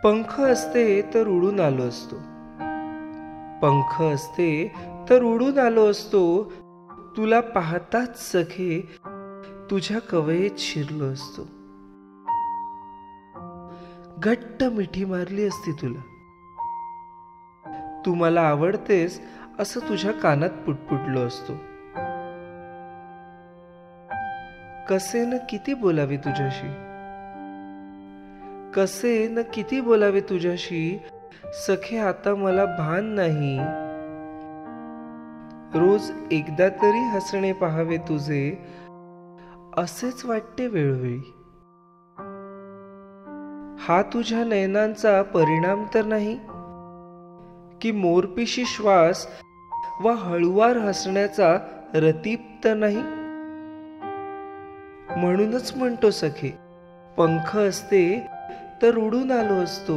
पंख असते तर उडून आलो असतो, पंख असते तर उडून आलो असतो, तुला पाहताच सखे तुझ्या कवयेत शिरलो असतो. घट्ट मिठी मारली असती तुला, तू मला आवडतेस असं तुझ्या कानात पुटपुटलो असतो. कसे न किती बोलावे तुझ्याशी, कसे न किती बोलावे तुझ्याशी, सखे आता मला भान नाही. रोज एकदा तरी हसणे पाहावे तुझे, असेच वाटते वेळोवेळी. हा तुझ्या नयनांचा परिणाम तर नाही, की मोरपिशी श्वास व हळुवार हसण्याचा रतीप तर नाही. म्हणूनच म्हणतो सखे, पंख असते तर उडून आलो असतो,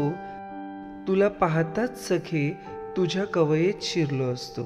तुला पाहताच सखे तुझ्या कवयेत शिरलो असतो.